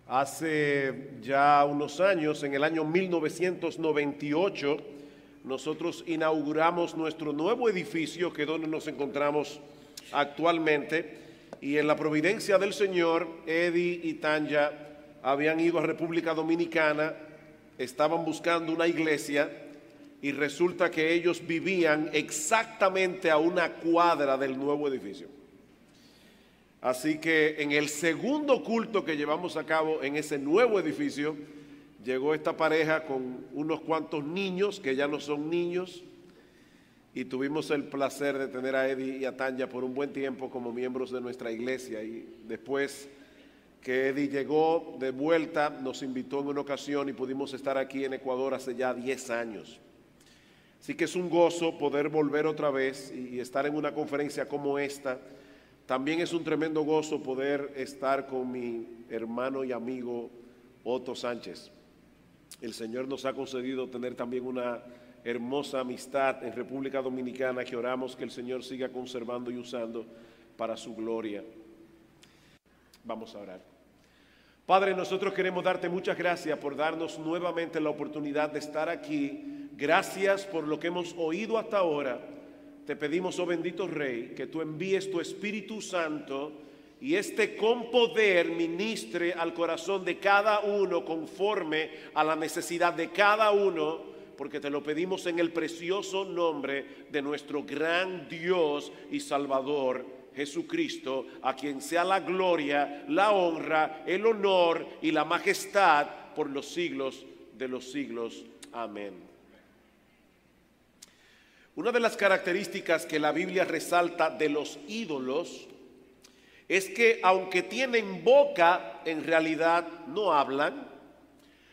Hace ya unos años, en el año 1998, nosotros inauguramos nuestro nuevo edificio, que es donde nos encontramos actualmente, y en la providencia del Señor, Eddie y Tanya habían ido a República Dominicana, estaban buscando una iglesia, y resulta que ellos vivían exactamente a una cuadra del nuevo edificio. Así que en el segundo culto que llevamos a cabo en ese nuevo edificio, llegó esta pareja con unos cuantos niños, que ya no son niños, y tuvimos el placer de tener a Eddie y a Tanya por un buen tiempo como miembros de nuestra iglesia. Y después que Eddie llegó de vuelta, nos invitó en una ocasión y pudimos estar aquí en Ecuador hace ya 10 años. Así que es un gozo poder volver otra vez y estar en una conferencia como esta. También es un tremendo gozo poder estar con mi hermano y amigo Otto Sánchez. El Señor nos ha concedido tener también una hermosa amistad en República Dominicana que oramos que el Señor siga conservando y usando para su gloria. Vamos a orar. Padre, nosotros queremos darte muchas gracias por darnos nuevamente la oportunidad de estar aquí. Gracias por lo que hemos oído hasta ahora. Te pedimos, oh bendito Rey, que tú envíes tu Espíritu Santo y con poder ministre al corazón de cada uno conforme a la necesidad de cada uno, porque te lo pedimos en el precioso nombre de nuestro gran Dios y Salvador, Jesucristo, a quien sea la gloria, la honra, el honor y la majestad por los siglos de los siglos. Amén. Una de las características que la Biblia resalta de los ídolos es que aunque tienen boca, en realidad no hablan,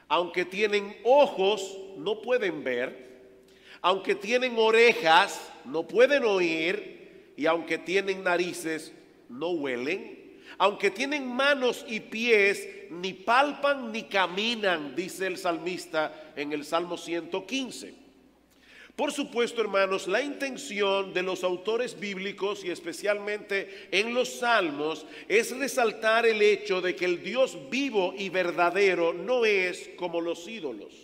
aunque tienen ojos, no pueden ver, aunque tienen orejas, no pueden oír, y aunque tienen narices, no huelen, aunque tienen manos y pies, ni palpan ni caminan, dice el salmista en el Salmo 115. Por supuesto, hermanos, la intención de los autores bíblicos y especialmente en los salmos es resaltar el hecho de que el Dios vivo y verdadero no es como los ídolos.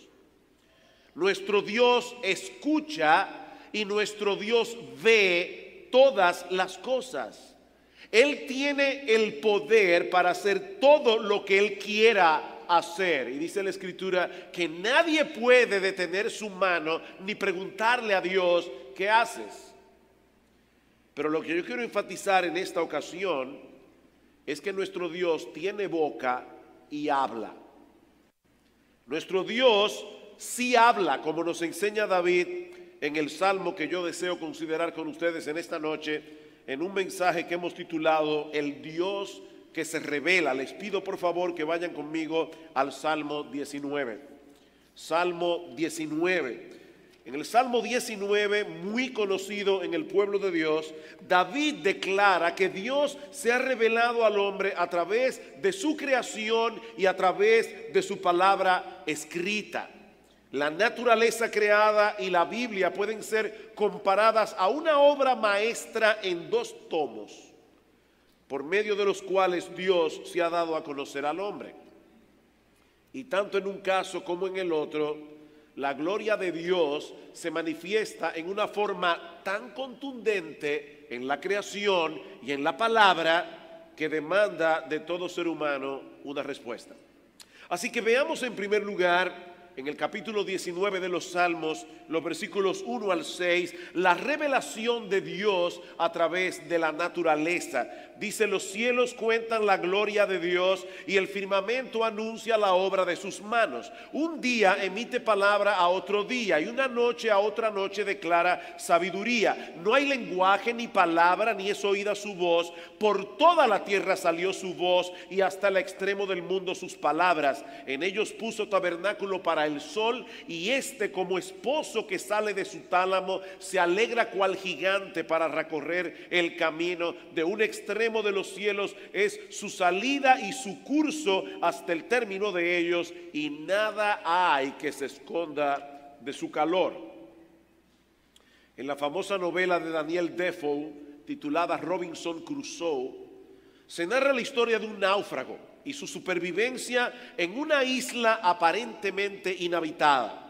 Nuestro Dios escucha y nuestro Dios ve todas las cosas. Él tiene el poder para hacer todo lo que Él quiera hacer, y dice la Escritura que nadie puede detener su mano ni preguntarle a Dios ¿qué haces? Pero lo que yo quiero enfatizar en esta ocasión es que nuestro Dios tiene boca y habla. Nuestro Dios sí habla, como nos enseña David en el salmo que yo deseo considerar con ustedes en esta noche, en un mensaje que hemos titulado El Dios que se revela. Les pido por favor que vayan conmigo al Salmo 19. Salmo 19. En el Salmo 19, muy conocido en el pueblo de Dios, David declara que Dios se ha revelado al hombre a través de su creación y a través de su palabra escrita. La naturaleza creada y la Biblia pueden ser comparadas a una obra maestra en 2 tomos, por medio de los cuales Dios se ha dado a conocer al hombre. Y tanto en un caso como en el otro, la gloria de Dios se manifiesta en una forma tan contundente en la creación y en la palabra que demanda de todo ser humano una respuesta. Así que veamos en primer lugar, en el capítulo 19 de los Salmos, los versículos 1 al 6, la revelación de Dios a través de la naturaleza. Dice: los cielos cuentan la gloria de Dios y el firmamento anuncia la obra de sus manos. Un día emite palabra a otro día y una noche a otra noche declara sabiduría. No hay lenguaje ni palabra ni es oída su voz. Por toda la tierra salió su voz y hasta el extremo del mundo sus palabras. En ellos puso tabernáculo para el sol y como esposo que sale de su tálamo se alegra cual gigante para recorrer el camino. De un extremo de los cielos es su salida y su curso hasta el término de ellos, y nada hay que se esconda de su calor. En la famosa novela de Daniel Defoe titulada Robinson Crusoe, Se narra la historia de un náufrago y su supervivencia en una isla aparentemente inhabitada.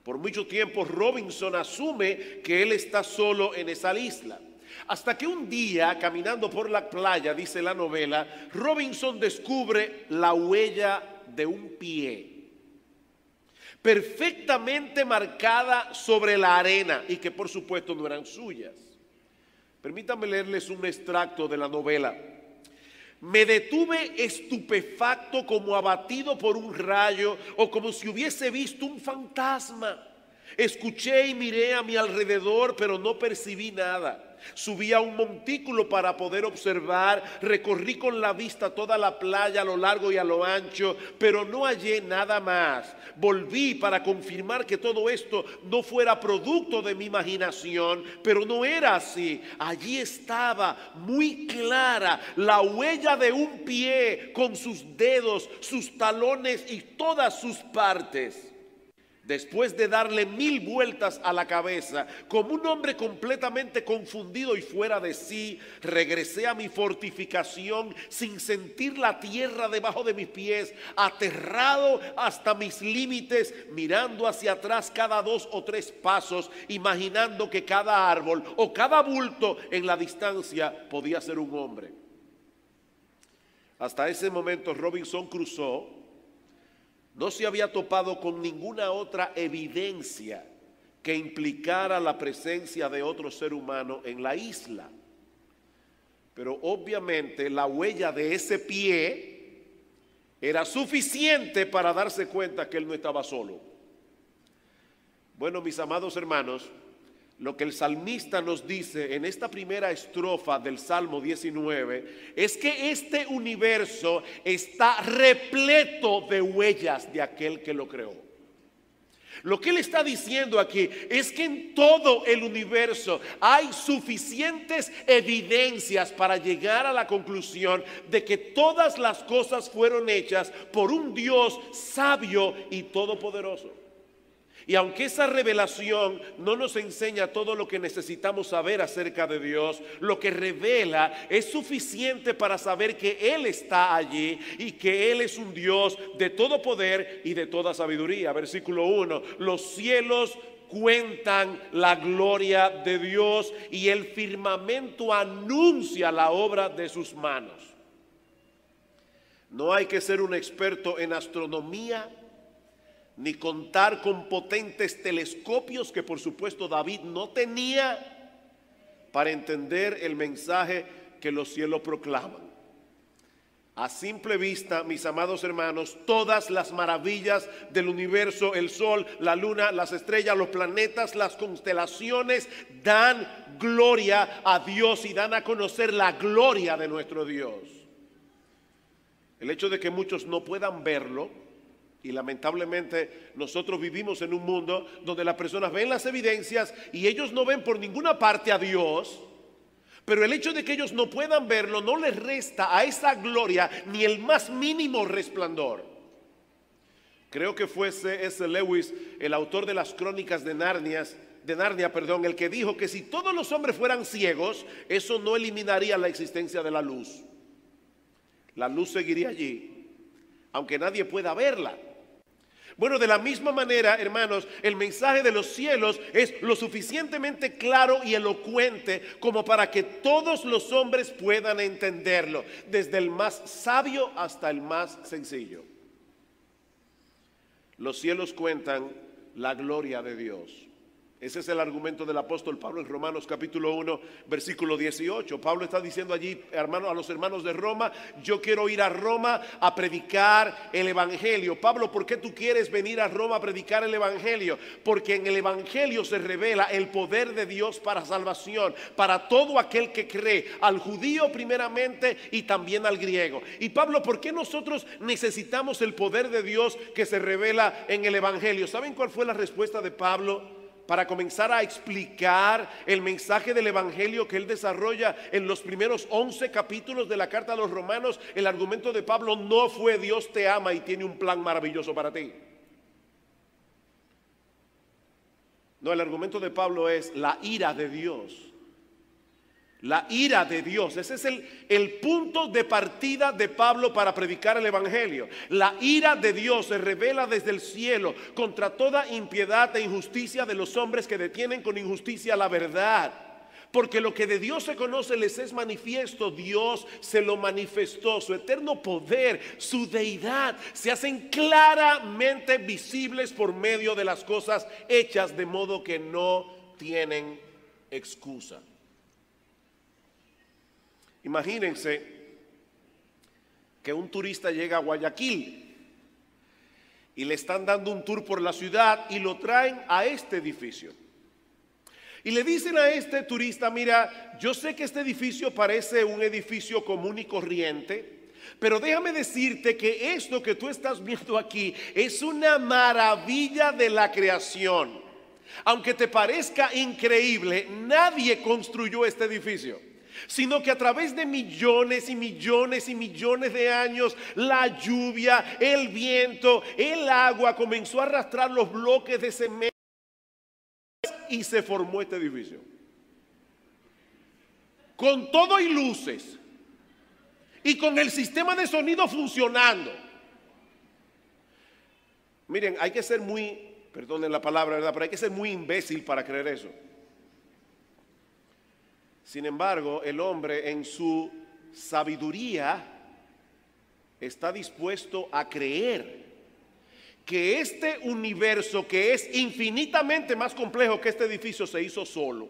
Por mucho tiempo Robinson asume que él está solo en esa isla. Hasta que un día, caminando por la playa, dice la novela, Robinson descubre la huella de un pie, perfectamente marcada sobre la arena y que por supuesto no eran suyas. Permítanme leerles un extracto de la novela. Me detuve estupefacto, como abatido por un rayo o como si hubiese visto un fantasma. Escuché y miré a mi alrededor, pero no percibí nada. Subí a un montículo para poder observar, recorrí con la vista toda la playa a lo largo y a lo ancho, pero no hallé nada más. Volví para confirmar que todo esto no fuera producto de mi imaginación, pero no era así. Allí estaba muy clara la huella de un pie con sus dedos, sus talones y todas sus partes. Después de darle 1000 vueltas a la cabeza, como un hombre completamente confundido y fuera de sí, regresé a mi fortificación sin sentir la tierra debajo de mis pies, aterrado hasta mis límites, mirando hacia atrás cada 2 o 3 pasos, imaginando que cada árbol o cada bulto en la distancia podía ser un hombre. Hasta ese momento Robinson Crusoe no se había topado con ninguna otra evidencia que implicara la presencia de otro ser humano en la isla. Pero obviamente la huella de ese pie era suficiente para darse cuenta que él no estaba solo. Bueno, mis amados hermanos, lo que el salmista nos dice en esta primera estrofa del Salmo 19 es que este universo está repleto de huellas de aquel que lo creó. Lo que él está diciendo aquí es que en todo el universo hay suficientes evidencias para llegar a la conclusión de que todas las cosas fueron hechas por un Dios sabio y todopoderoso. Y aunque esa revelación no nos enseña todo lo que necesitamos saber acerca de Dios, lo que revela es suficiente para saber que Él está allí y que Él es un Dios de todo poder y de toda sabiduría. Versículo 1, los cielos cuentan la gloria de Dios y el firmamento anuncia la obra de sus manos. No hay que ser un experto en astronomía ni contar con potentes telescopios que por supuesto David no tenía para entender el mensaje que los cielos proclaman. A simple vista, mis amados hermanos, todas las maravillas del universo, el sol, la luna, las estrellas, los planetas, las constelaciones, dan gloria a Dios y dan a conocer la gloria de nuestro Dios. El hecho de que muchos no puedan verlo, y lamentablemente nosotros vivimos en un mundo donde las personas ven las evidencias y ellos no ven por ninguna parte a Dios, pero el hecho de que ellos no puedan verlo no les resta a esa gloria ni el más mínimo resplandor. Creo que fue C.S. Lewis, el autor de las Crónicas de Narnia, el que dijo que si todos los hombres fueran ciegos, eso no eliminaría la existencia de la luz. La luz seguiría allí, aunque nadie pueda verla. Bueno, de la misma manera, hermanos, el mensaje de los cielos es lo suficientemente claro y elocuente como para que todos los hombres puedan entenderlo, desde el más sabio hasta el más sencillo. Los cielos cuentan la gloria de Dios. Ese es el argumento del apóstol Pablo en Romanos capítulo 1, versículo 18. Pablo está diciendo allí, hermano, a los hermanos de Roma, yo quiero ir a Roma a predicar el evangelio. Pablo, ¿por qué tú quieres venir a Roma a predicar el evangelio? Porque en el evangelio se revela el poder de Dios para salvación, para todo aquel que cree, al judío primeramente y también al griego. Y Pablo, ¿por qué nosotros necesitamos el poder de Dios que se revela en el evangelio? ¿Saben cuál fue la respuesta de Pablo para comenzar a explicar el mensaje del evangelio que él desarrolla en los primeros 11 capítulos de la carta a los romanos? El argumento de Pablo no fue Dios te ama y tiene un plan maravilloso para ti. No, el argumento de Pablo es la ira de Dios. La ira de Dios. Ese es el punto de partida de Pablo para predicar el evangelio. La ira de Dios se revela desde el cielo contra toda impiedad e injusticia de los hombres que detienen con injusticia la verdad. Porque lo que de Dios se conoce les es manifiesto. Dios se lo manifestó. Su eterno poder, su deidad, se hacen claramente visibles por medio de las cosas hechas, de modo que no tienen excusa. Imagínense que un turista llega a Guayaquil y le están dando un tour por la ciudad y lo traen a este edificio. Y le dicen a este turista: mira, yo sé que este edificio parece un edificio común y corriente, pero déjame decirte que esto que tú estás viendo aquí es una maravilla de la creación. Aunque te parezca increíble, nadie construyó este edificio, sino que a través de millones y millones y millones de años, la lluvia, el viento, el agua comenzó a arrastrar los bloques de cemento y se formó este edificio. Con todo y luces y con el sistema de sonido funcionando. Miren, hay que ser muy, perdonen la palabra, ¿verdad?, pero hay que ser muy imbécil para creer eso. Sin embargo, el hombre en su sabiduría está dispuesto a creer que este universo, que es infinitamente más complejo que este edificio, se hizo solo.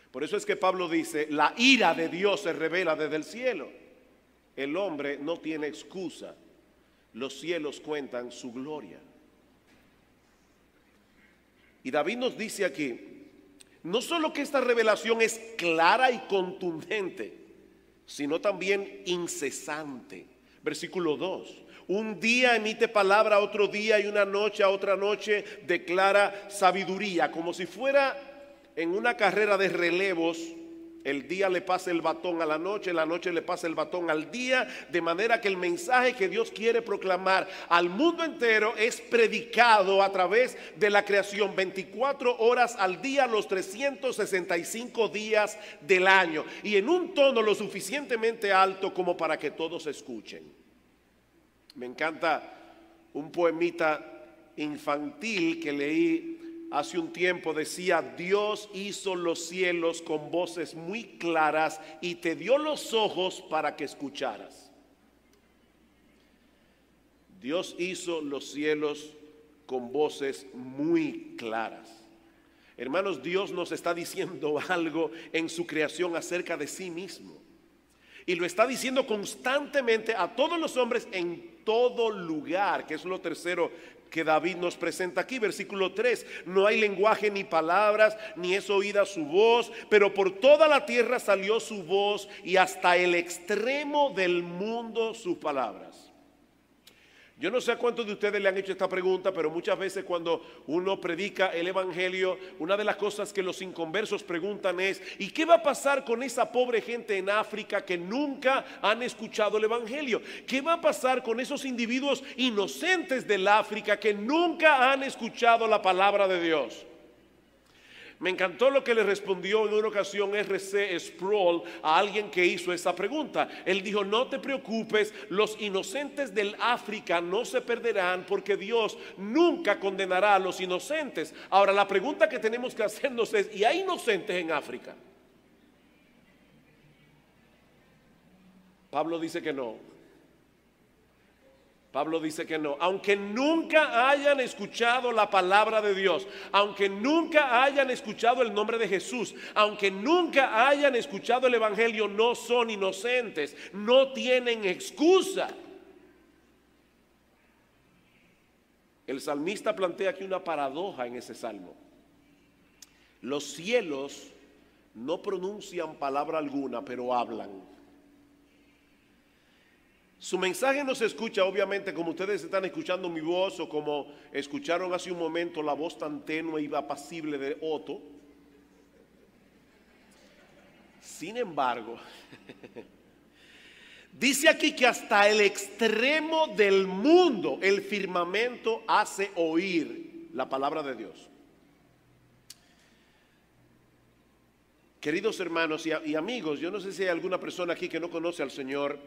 Por eso es que Pablo dice: la ira de Dios se revela desde el cielo. El hombre no tiene excusa. Los cielos cuentan su gloria. Y David nos dice aquí, no solo que esta revelación es clara y contundente, sino también incesante. Versículo 2. Un día emite palabra a otro día y una noche a otra noche declara sabiduría. Como si fuera en una carrera de relevos, el día le pasa el batón a la noche le pasa el batón al día, de manera que el mensaje que Dios quiere proclamar al mundo entero es predicado a través de la creación 24 horas al día, los 365 días del año, y en un tono lo suficientemente alto como para que todos escuchen. Me encanta un poemita infantil que leí hace un tiempo. Decía: Dios hizo los cielos con voces muy claras y te dio los ojos para que escucharas. Dios hizo los cielos con voces muy claras. Hermanos, Dios nos está diciendo algo en su creación acerca de sí mismo. Y lo está diciendo constantemente a todos los hombres en todo lugar, que es lo tercero que David nos presenta aquí. Versículo 3. No hay lenguaje ni palabras, ni es oída su voz, pero por toda la tierra salió su voz y hasta el extremo del mundo sus palabras. Yo no sé a cuántos de ustedes le han hecho esta pregunta, pero muchas veces cuando uno predica el evangelio, una de las cosas que los inconversos preguntan es: ¿y qué va a pasar con esa pobre gente en África que nunca han escuchado el evangelio? ¿Qué va a pasar con esos individuos inocentes del África que nunca han escuchado la palabra de Dios? Me encantó lo que le respondió en una ocasión R.C. Sproul a alguien que hizo esa pregunta. Él dijo: no te preocupes, los inocentes del África no se perderán, porque Dios nunca condenará a los inocentes. Ahora, la pregunta que tenemos que hacernos es: ¿y hay inocentes en África? Pablo dice que no. Pablo dice que no. Aunque nunca hayan escuchado la palabra de Dios, aunque nunca hayan escuchado el nombre de Jesús, aunque nunca hayan escuchado el evangelio, no son inocentes, no tienen excusa. El salmista plantea aquí una paradoja en ese salmo. Los cielos no pronuncian palabra alguna, pero hablan. Su mensaje no se escucha, obviamente, como ustedes están escuchando mi voz, o como escucharon hace un momento la voz tan tenue y apacible de Otto. Sin embargo, dice aquí que hasta el extremo del mundo el firmamento hace oír la palabra de Dios. Queridos hermanos y amigos, yo no sé si hay alguna persona aquí que no conoce al Señor.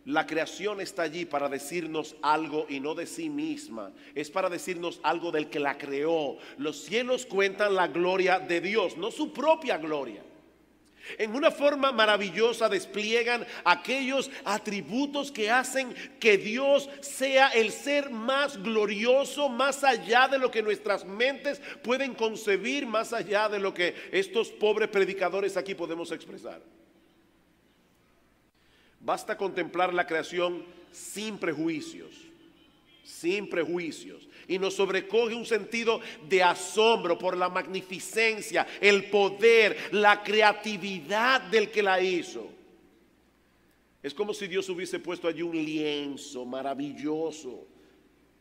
La creación está allí para decirnos algo y no de sí misma. Es para decirnos algo del que la creó. Los cielos cuentan la gloria de Dios, no su propia gloria. En una forma maravillosa despliegan aquellos atributos que hacen que Dios sea el ser más glorioso, más allá de lo que nuestras mentes pueden concebir, más allá de lo que estos pobres predicadores aquí podemos expresar. Basta contemplar la creación sin prejuicios, y nos sobrecoge un sentido de asombro por la magnificencia, el poder, la creatividad del que la hizo. Es como si Dios hubiese puesto allí un lienzo maravilloso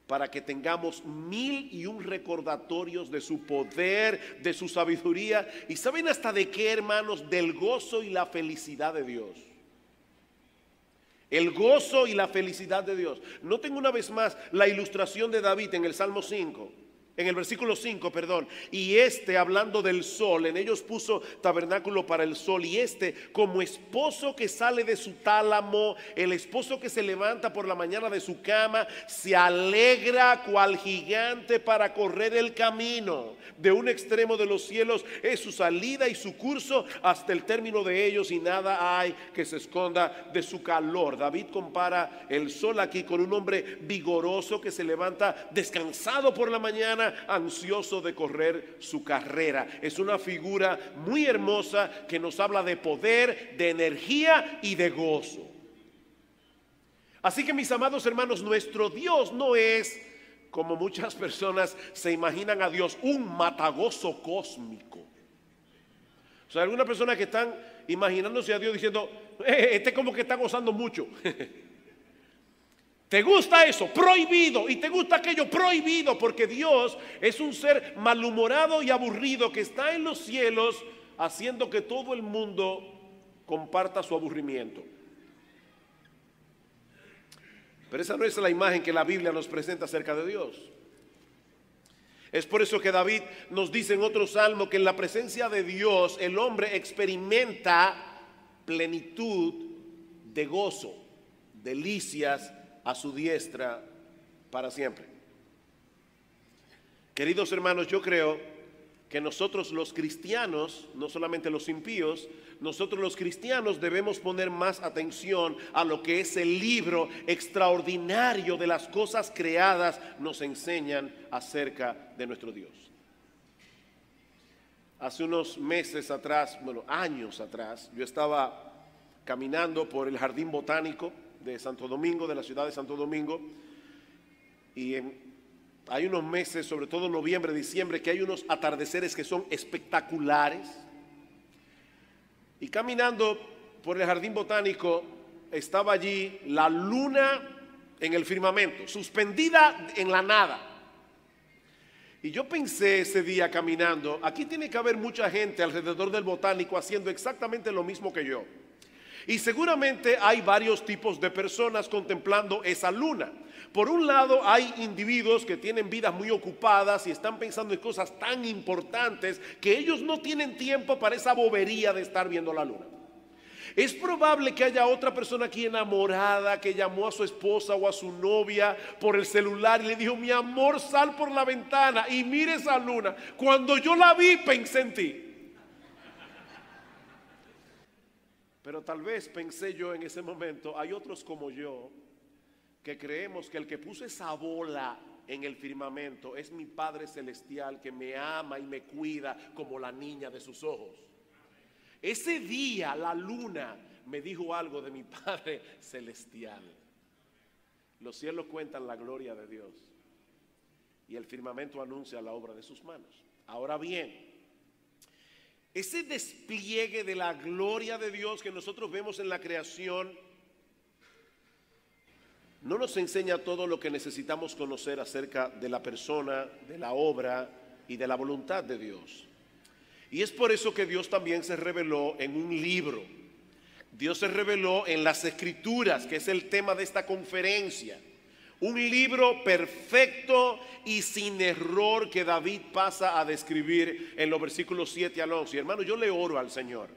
para que tengamos 1001 recordatorios de su poder, de su sabiduría, y ¿saben hasta de qué, hermanos? Del gozo y la felicidad de Dios. El gozo y la felicidad de Dios. Noten una vez más la ilustración de David en el Salmo 5, en el versículo 5, perdón. Y hablando del sol, en ellos puso tabernáculo para el sol. Y como esposo que sale de su tálamo, el esposo que se levanta por la mañana de su cama, se alegra cual gigante para correr el camino. De un extremo de los cielos es su salida y su curso hasta el término de ellos, y nada hay que se esconda de su calor. David compara el sol aquí con un hombre vigoroso que se levanta descansado por la mañana, ansioso de correr su carrera. Es una figura muy hermosa que nos habla de poder, de energía y de gozo. Así que, mis amados hermanos, nuestro Dios no es, como muchas personas se imaginan a Dios, un matagozo cósmico. O sea, algunas personas que están imaginándose a Dios diciendo, como que está gozando mucho. ¿Te gusta eso? Prohibido. ¿Y te gusta aquello? Prohibido. Porque Dios es un ser malhumorado y aburrido que está en los cielos haciendo que todo el mundo comparta su aburrimiento. Pero esa no es la imagen que la Biblia nos presenta acerca de Dios. Es por eso que David nos dice en otro salmo que en la presencia de Dios el hombre experimenta plenitud de gozo, delicias a su diestra para siempre. Queridos hermanos, yo creo que nosotros los cristianos, no solamente los impíos, nosotros los cristianos debemos poner más atención a lo que ese libro extraordinario de las cosas creadas nos enseñan acerca de nuestro Dios. Hace unos meses atrás, años atrás, yo estaba caminando por el jardín botánico de Santo Domingo, de la ciudad de Santo Domingo, y hay unos meses, sobre todo noviembre, diciembre, que hay unos atardeceres que son espectaculares. Y caminando por el jardín botánico, estaba allí la luna en el firmamento, suspendida en la nada. Y yo pensé ese día caminando, aquí tiene que haber mucha gente alrededor del botánico haciendo exactamente lo mismo que yo. Y seguramente hay varios tipos de personas contemplando esa luna. Por un lado, hay individuos que tienen vidas muy ocupadas y están pensando en cosas tan importantes que ellos no tienen tiempo para esa bobería de estar viendo la luna. Es probable que haya otra persona aquí enamorada que llamó a su esposa o a su novia por el celular y le dijo: mi amor, sal por la ventana y mire esa luna. Cuando yo la vi, pensé en ti. Pero tal vez pensé yo en ese momento, hay otros como yo que creemos que el que puso esa bola en el firmamento es mi Padre Celestial, que me ama y me cuida como la niña de sus ojos. Ese día la luna me dijo algo de mi Padre Celestial. Los cielos cuentan la gloria de Dios y el firmamento anuncia la obra de sus manos. Ahora bien, ese despliegue de la gloria de Dios que nosotros vemos en la creación no nos enseña todo lo que necesitamos conocer acerca de la persona, de la obra y de la voluntad de Dios. Y es por eso que Dios también se reveló en un libro. Dios se reveló en las Escrituras, que es el tema de esta conferencia. Un libro perfecto y sin error que David pasa a describir en los versículos 7 al 11. Hermano, yo le oro al Señor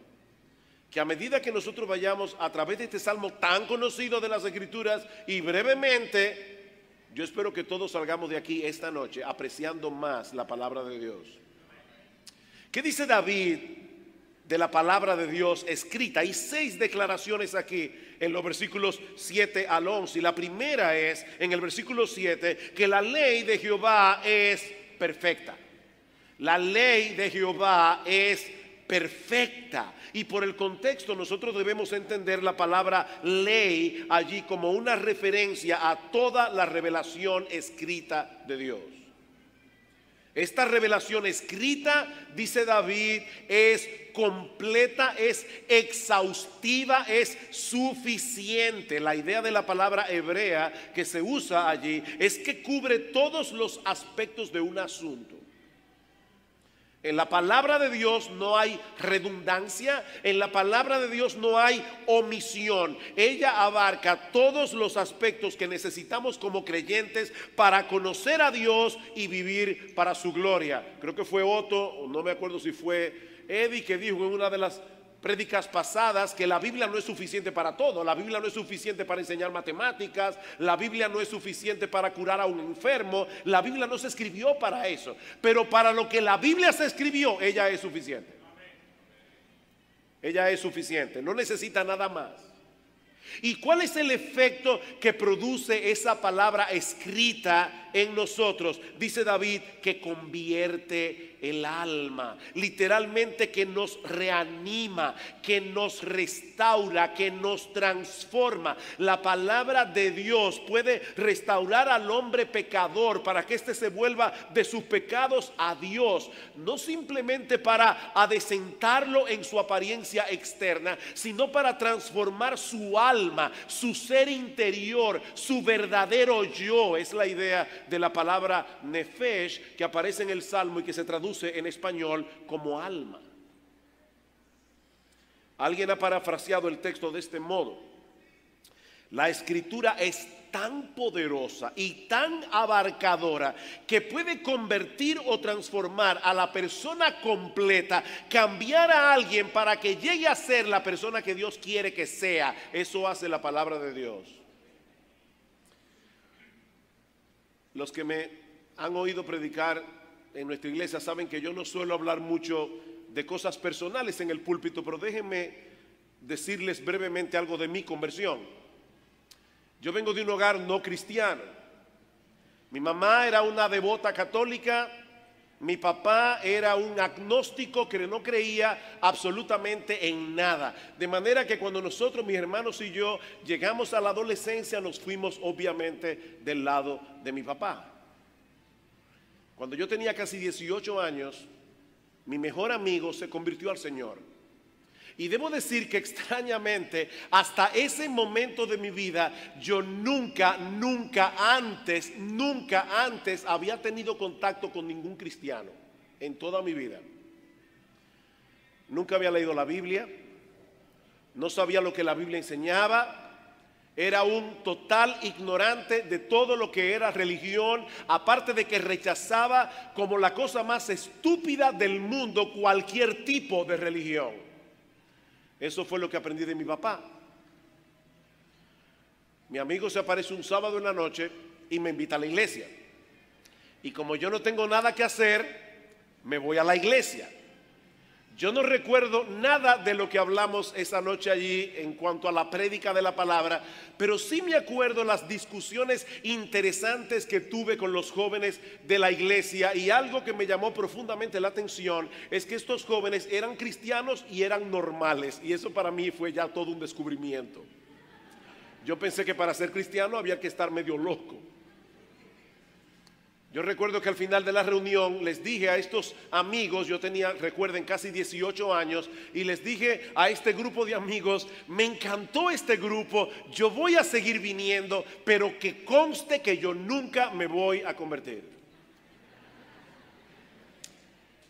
que a medida que nosotros vayamos a través de este salmo tan conocido de las Escrituras y brevemente, yo espero que todos salgamos de aquí esta noche apreciando más la palabra de Dios. ¿Qué dice David de la palabra de Dios escrita? Hay 6 declaraciones aquí en los versículos 7 al 11. Y la primera es en el versículo 7 que la ley de Jehová es perfecta. La ley de Jehová es perfecta. Y por el contexto nosotros debemos entender la palabra ley allí como una referencia a toda la revelación escrita de Dios. Esta revelación escrita, dice David, es completa, es exhaustiva, es suficiente. La idea de la palabra hebrea que se usa allí es que cubre todos los aspectos de un asunto. En la palabra de Dios no hay redundancia, en la palabra de Dios no hay omisión. Ella abarca todos los aspectos que necesitamos como creyentes para conocer a Dios y vivir para su gloria. Creo que fue Otto, no me acuerdo si fue Eddie, que dijo en una de las prédicas pasadas que la Biblia no es suficiente para todo. La Biblia no es suficiente para enseñar matemáticas, la Biblia no es suficiente para curar a un enfermo, la Biblia no se escribió para eso, pero para lo que la Biblia se escribió, ella es suficiente. Ella es suficiente, no necesita nada más. ¿Y cuál es el efecto que produce esa palabra escrita en nosotros? Dice David que convierte el alma, literalmente que nos reanima, que nos restaura, que nos transforma. La palabra de Dios puede restaurar al hombre pecador para que éste se vuelva de sus pecados a Dios, no simplemente para adecentarlo en su apariencia externa, sino para transformar su alma, su ser interior, su verdadero yo. Es la idea de la palabra nefesh que aparece en el Salmo y que se traduce en español como alma. Alguien ha parafraseado el texto de este modo: la escritura es tan poderosa y tan abarcadora que puede convertir o transformar a la persona completa, cambiar a alguien para que llegue a ser la persona que Dios quiere que sea. Eso hace la palabra de Dios. Los que me han oído predicar en nuestra iglesia saben que yo no suelo hablar mucho de cosas personales en el púlpito, pero déjenme decirles brevemente algo de mi conversión. Yo vengo de un hogar no cristiano. Mi mamá era una devota católica, mi papá era un agnóstico que no creía absolutamente en nada. De manera que cuando nosotros, mis hermanos y yo, llegamos a la adolescencia, nos fuimos obviamente del lado de mi papá. Cuando yo tenía casi 18 años, mi mejor amigo se convirtió al Señor. Y debo decir que extrañamente, hasta ese momento de mi vida, yo nunca antes había tenido contacto con ningún cristiano en toda mi vida. Nunca había leído la Biblia, no sabía lo que la Biblia enseñaba. Era un total ignorante de todo lo que era religión, aparte de que rechazaba como la cosa más estúpida del mundo cualquier tipo de religión. Eso fue lo que aprendí de mi papá. Mi amigo se aparece un sábado en la noche y me invita a la iglesia. Y como yo no tengo nada que hacer, me voy a la iglesia. Yo no recuerdo nada de lo que hablamos esa noche allí en cuanto a la prédica de la palabra, pero sí me acuerdo las discusiones interesantes que tuve con los jóvenes de la iglesia, y algo que me llamó profundamente la atención es que estos jóvenes eran cristianos y eran normales, y eso para mí fue ya todo un descubrimiento. Yo pensé que para ser cristiano había que estar medio loco. Yo recuerdo que al final de la reunión les dije a estos amigos, yo tenía, recuerden, casi 18 años, y les dije a este grupo de amigos: me encantó este grupo, yo voy a seguir viniendo, pero que conste que yo nunca me voy a convertir.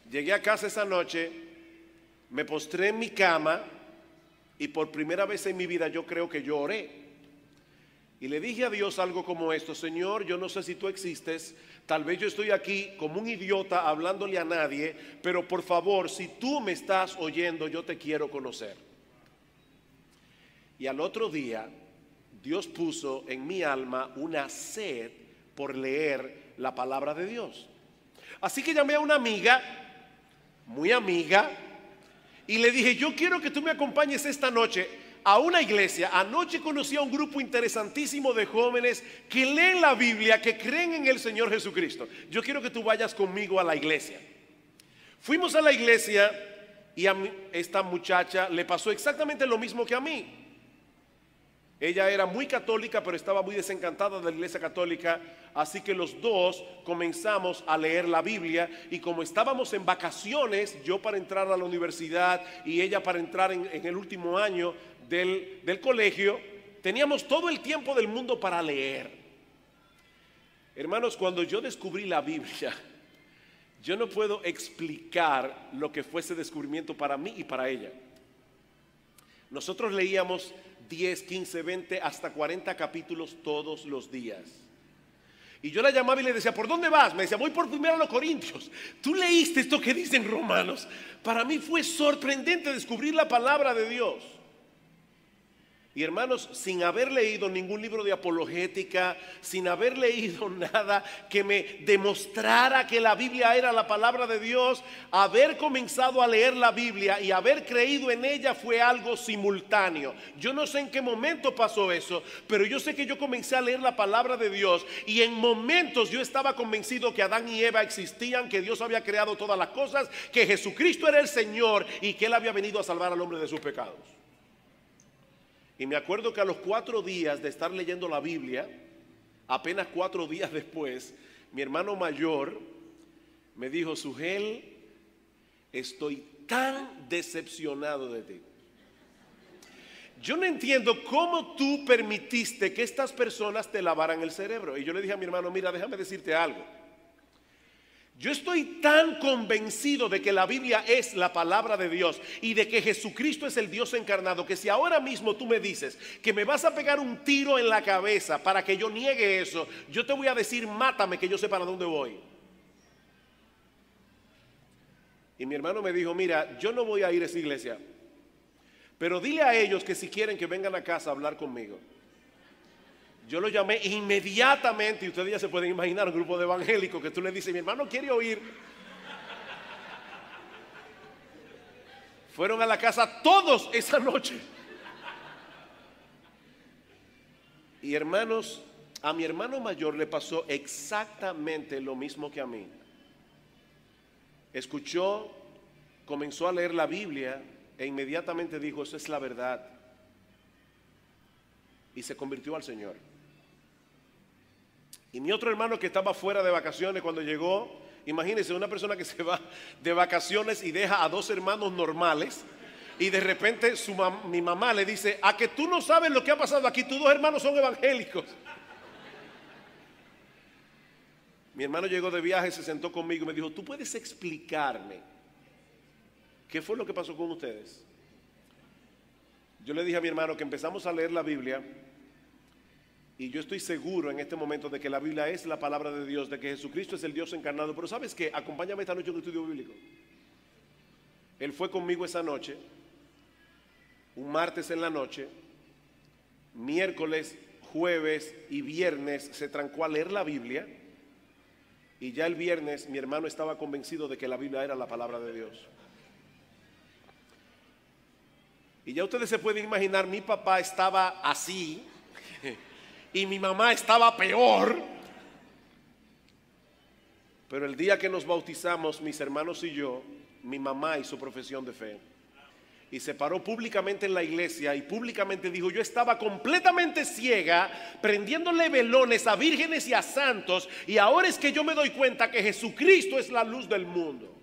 Llegué a casa esa noche, me postré en mi cama y por primera vez en mi vida yo creo que yo oré. Y le dije a Dios algo como esto: Señor, yo no sé si tú existes, tal vez yo estoy aquí como un idiota hablándole a nadie, pero por favor, si tú me estás oyendo, yo te quiero conocer. Y al otro día, Dios puso en mi alma una sed por leer la palabra de Dios. Así que llamé a una amiga, muy amiga, y le dije: yo quiero que tú me acompañes esta noche a una iglesia. Anoche conocí a un grupo interesantísimo de jóvenes que leen la Biblia, que creen en el Señor Jesucristo. Yo quiero que tú vayas conmigo a la iglesia. Fuimos a la iglesia y esta muchacha le pasó exactamente lo mismo que a mí. Ella era muy católica, pero estaba muy desencantada de la iglesia católica, así que los dos comenzamos a leer la Biblia. Y como estábamos en vacaciones, yo para entrar a la universidad y ella para entrar en el último año del colegio, teníamos todo el tiempo del mundo para leer. Hermanos, cuando yo descubrí la Biblia, yo no puedo explicar lo que fue ese descubrimiento para mí y para ella. Nosotros leíamos 10, 15, 20, hasta 40 capítulos todos los días. Y yo la llamaba y le decía: ¿por dónde vas? Me decía: voy por 1 Corintios. ¿Tú leíste esto que dicen Romanos? Para mí fue sorprendente descubrir la palabra de Dios. Y hermanos, sin haber leído ningún libro de apologética, sin haber leído nada que me demostrara que la Biblia era la palabra de Dios, haber comenzado a leer la Biblia y haber creído en ella fue algo simultáneo. Yo no sé en qué momento pasó eso, pero yo sé que yo comencé a leer la palabra de Dios y en momentos yo estaba convencido que Adán y Eva existían, que Dios había creado todas las cosas, que Jesucristo era el Señor y que Él había venido a salvar al hombre de sus pecados. Y me acuerdo que a los 4 días de estar leyendo la Biblia, apenas 4 días después, mi hermano mayor me dijo: Sugel, estoy tan decepcionado de ti. Yo no entiendo cómo tú permitiste que estas personas te lavaran el cerebro. Y yo le dije a mi hermano: mira, déjame decirte algo. Yo estoy tan convencido de que la Biblia es la palabra de Dios y de que Jesucristo es el Dios encarnado, que si ahora mismo tú me dices que me vas a pegar un tiro en la cabeza para que yo niegue eso, yo te voy a decir: mátame, que yo sé para dónde voy. Y mi hermano me dijo: mira, yo no voy a ir a esa iglesia, pero dile a ellos que si quieren que vengan a casa a hablar conmigo. Yo lo llamé inmediatamente, y ustedes ya se pueden imaginar un grupo de evangélicos que tú le dices: mi hermano quiere oír. Fueron a la casa todos esa noche. Y hermanos, a mi hermano mayor le pasó exactamente lo mismo que a mí. Escuchó, comenzó a leer la Biblia e inmediatamente dijo: eso es la verdad. Y se convirtió al Señor. Y mi otro hermano, que estaba fuera de vacaciones cuando llegó, imagínense una persona que se va de vacaciones y deja a 2 hermanos normales, y de repente mi mamá le dice: a que tú no sabes lo que ha pasado aquí, tus 2 hermanos son evangélicos. Mi hermano llegó de viaje, se sentó conmigo y me dijo: ¿tú puedes explicarme qué fue lo que pasó con ustedes? Yo le dije a mi hermano que empezamos a leer la Biblia. Y yo estoy seguro en este momento de que la Biblia es la palabra de Dios, de que Jesucristo es el Dios encarnado. Pero ¿sabes qué? Acompáñame esta noche a un estudio bíblico. Él fue conmigo esa noche, un martes en la noche, miércoles, jueves y viernes se trancó a leer la Biblia. Y ya el viernes mi hermano estaba convencido de que la Biblia era la palabra de Dios. Y ya ustedes se pueden imaginar, mi papá estaba así y mi mamá estaba peor. Pero el día que nos bautizamos, mis hermanos y yo, mi mamá hizo profesión de fe y se paró públicamente en la iglesia y públicamente dijo: yo estaba completamente ciega, prendiéndole velones a vírgenes y a santos, y ahora es que yo me doy cuenta que Jesucristo es la luz del mundo.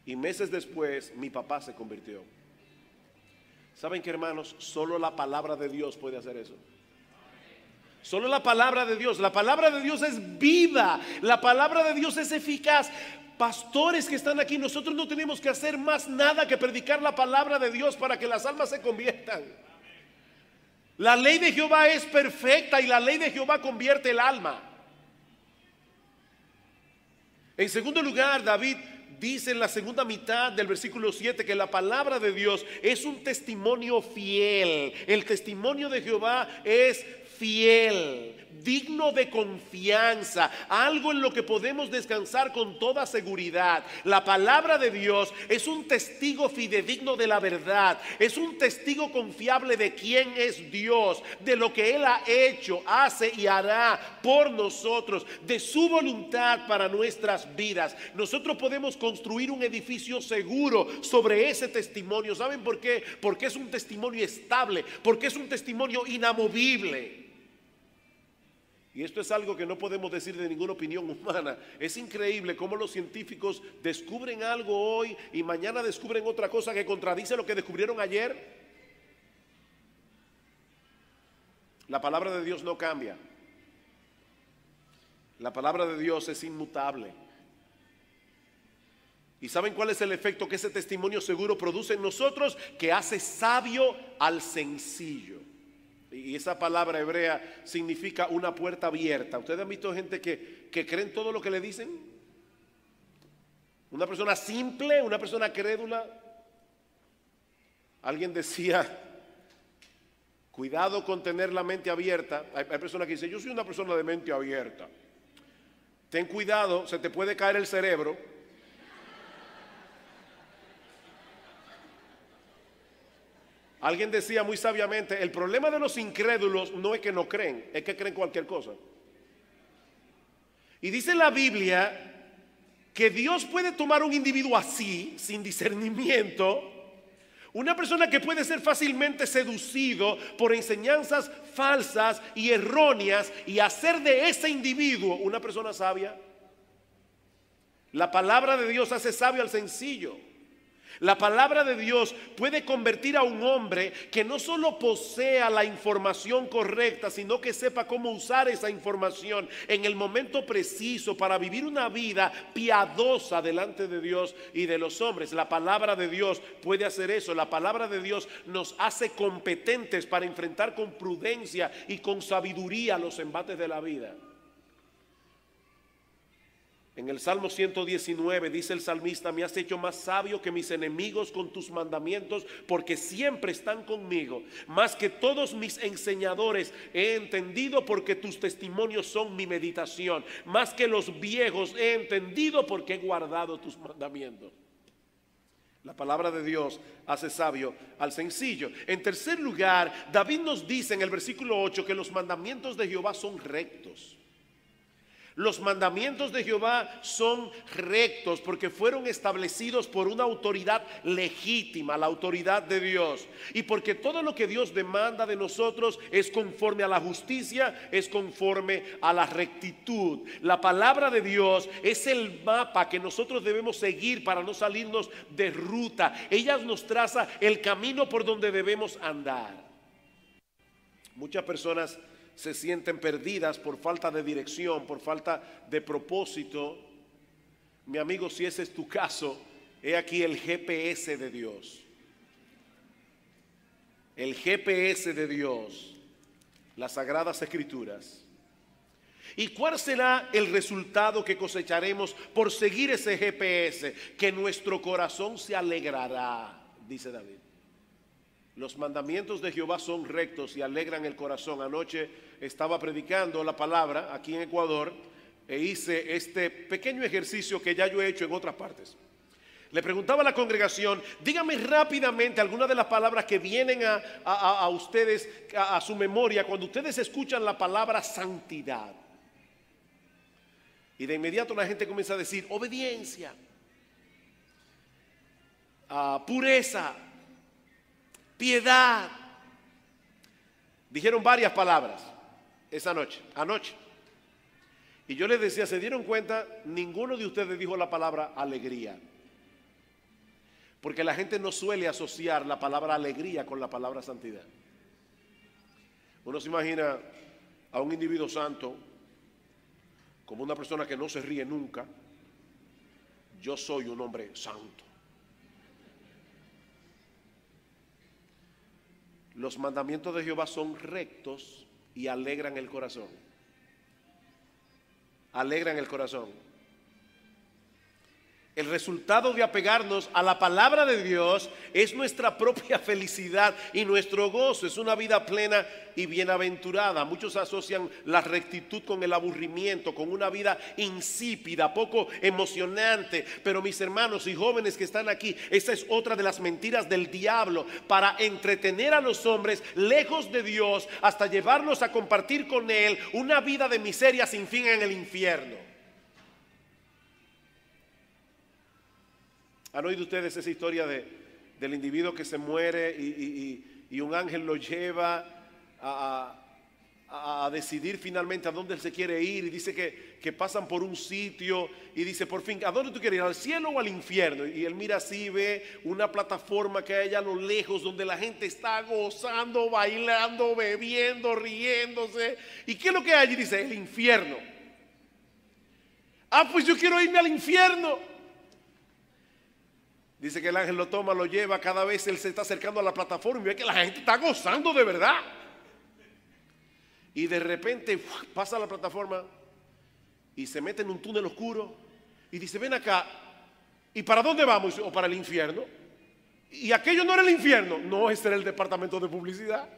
Y meses después mi papá se convirtió. ¿Saben qué, hermanos? Solo la palabra de Dios puede hacer eso. Solo la palabra de Dios. La palabra de Dios es viva. La palabra de Dios es eficaz. Pastores que están aquí, nosotros no tenemos que hacer más nada que predicar la palabra de Dios para que las almas se conviertan. La ley de Jehová es perfecta y la ley de Jehová convierte el alma. En segundo lugar, David dice en la segunda mitad del versículo 7 que la palabra de Dios es un testimonio fiel. El testimonio de Jehová es fiel, digno de confianza, algo en lo que podemos descansar con toda seguridad. La palabra de Dios es un testigo fidedigno de la verdad, es un testigo confiable de quién es Dios, de lo que Él ha hecho, hace y hará por nosotros, de su voluntad para nuestras vidas. Nosotros podemos construir un edificio seguro sobre ese testimonio. ¿Saben por qué? Porque es un testimonio estable, porque es un testimonio inamovible. Y esto es algo que no podemos decir de ninguna opinión humana. Es increíble cómo los científicos descubren algo hoy y mañana descubren otra cosa que contradice lo que descubrieron ayer. La palabra de Dios no cambia. La palabra de Dios es inmutable. ¿Y saben cuál es el efecto que ese testimonio seguro produce en nosotros? Que hace sabio al sencillo. Y esa palabra hebrea significa una puerta abierta. ¿Ustedes han visto gente que creen todo lo que le dicen? Una persona simple, una persona crédula. Alguien decía, cuidado con tener la mente abierta. Hay personas que dicen, yo soy una persona de mente abierta. Ten cuidado, se te puede caer el cerebro. Alguien decía muy sabiamente, el problema de los incrédulos no es que no creen, es que creen cualquier cosa. Y dice la Biblia que Dios puede tomar un individuo así, sin discernimiento, una persona que puede ser fácilmente seducido por enseñanzas falsas y erróneas y hacer de ese individuo una persona sabia. La palabra de Dios hace sabio al sencillo. La palabra de Dios puede convertir a un hombre que no solo posea la información correcta, sino que sepa cómo usar esa información en el momento preciso para vivir una vida piadosa delante de Dios y de los hombres. La palabra de Dios puede hacer eso. La palabra de Dios nos hace competentes para enfrentar con prudencia y con sabiduría los embates de la vida. En el Salmo 119 dice el salmista, me has hecho más sabio que mis enemigos con tus mandamientos, porque siempre están conmigo. Más que todos mis enseñadores he entendido, porque tus testimonios son mi meditación. Más que los viejos he entendido, porque he guardado tus mandamientos. La palabra de Dios hace sabio al sencillo. En tercer lugar, David nos dice en el versículo 8 que los mandamientos de Jehová son rectos. Los mandamientos de Jehová son rectos porque fueron establecidos por una autoridad legítima, la autoridad de Dios. Y porque todo lo que Dios demanda de nosotros es conforme a la justicia, es conforme a la rectitud. La palabra de Dios es el mapa que nosotros debemos seguir para no salirnos de ruta. Ella nos traza el camino por donde debemos andar. Muchas personas se sienten perdidas por falta de dirección, por falta de propósito. Mi amigo, si ese es tu caso, he aquí el GPS de Dios. El GPS de Dios, las Sagradas Escrituras. ¿Y cuál será el resultado que cosecharemos por seguir ese GPS? Que nuestro corazón se alegrará, dice David. Los mandamientos de Jehová son rectos y alegran el corazón. Anoche estaba predicando la palabra aquí en Ecuador e hice este pequeño ejercicio que ya yo he hecho en otras partes. Le preguntaba a la congregación, dígame rápidamente algunas de las palabras que vienen a ustedes, a su memoria, cuando ustedes escuchan la palabra santidad. Y de inmediato la gente comienza a decir obediencia, pureza, piedad. Dijeron varias palabras esa noche, anoche. Y yo les decía, ¿se dieron cuenta? Ninguno de ustedes dijo la palabra alegría. Porque la gente no suele asociar la palabra alegría con la palabra santidad. Uno se imagina a un individuo santo como una persona que no se ríe nunca. Yo soy un hombre santo. Los mandamientos de Jehová son rectos y alegran el corazón. Alegran el corazón. El resultado de apegarnos a la palabra de Dios es nuestra propia felicidad y nuestro gozo. Es una vida plena y bienaventurada. Muchos asocian la rectitud con el aburrimiento, con una vida insípida, poco emocionante. Pero mis hermanos y jóvenes que están aquí, esa es otra de las mentiras del diablo para entretener a los hombres lejos de Dios hasta llevarlos a compartir con Él una vida de miseria sin fin en el infierno. ¿Han oído ustedes esa historia del individuo que se muere y un ángel lo lleva a decidir finalmente a dónde él se quiere ir? Y dice que pasan por un sitio y dice, por fin, ¿a dónde tú quieres ir? ¿Al cielo o al infierno? Y él mira así, ve una plataforma que hay allá a lo lejos donde la gente está gozando, bailando, bebiendo, riéndose. ¿Y qué es lo que hay allí? Dice, el infierno. Ah, pues yo quiero irme al infierno. Dice que el ángel lo toma, lo lleva, cada vez él se está acercando a la plataforma y ve que la gente está gozando de verdad. Y de repente pasa a la plataforma y se mete en un túnel oscuro y dice, ven acá, ¿y para dónde vamos? O para el infierno. ¿Y aquello no era el infierno? No, ese era el departamento de publicidad.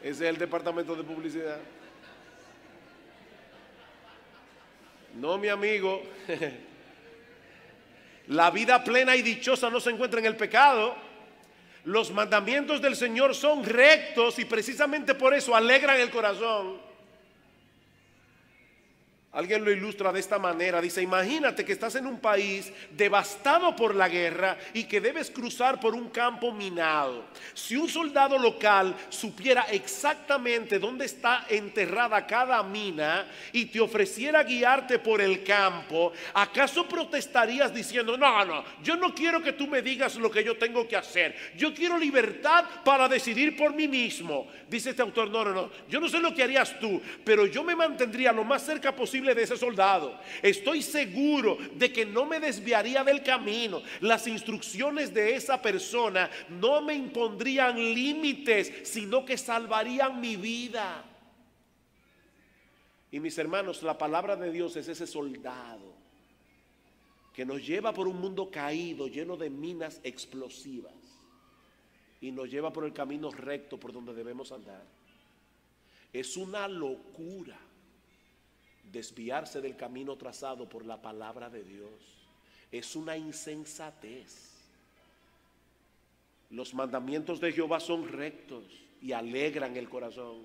Ese es el departamento de publicidad. No, mi amigo. La vida plena y dichosa no se encuentra en el pecado. Los mandamientos del Señor son rectos y precisamente por eso alegran el corazón. Alguien lo ilustra de esta manera. Dice, imagínate que estás en un país devastado por la guerra y que debes cruzar por un campo minado. Si un soldado local supiera exactamente dónde está enterrada cada mina y te ofreciera guiarte por el campo, ¿acaso protestarías diciendo, no, yo no quiero que tú me digas lo que yo tengo que hacer? Yo quiero libertad para decidir por mí mismo. Dice este autor, no, yo no sé lo que harías tú, pero yo me mantendría lo más cerca posible de ese soldado. Estoy seguro de que no me desviaría del camino. Las instrucciones de esa persona no me impondrían límites, sino que salvarían mi vida. Y mis hermanos, la palabra de Dios es ese soldado que nos lleva por un mundo caído, lleno de minas explosivas, y nos lleva por el camino recto por donde debemos andar. Es una locura desviarse del camino trazado por la palabra de Dios. Es una insensatez. Los mandamientos de Jehová son rectos y alegran el corazón.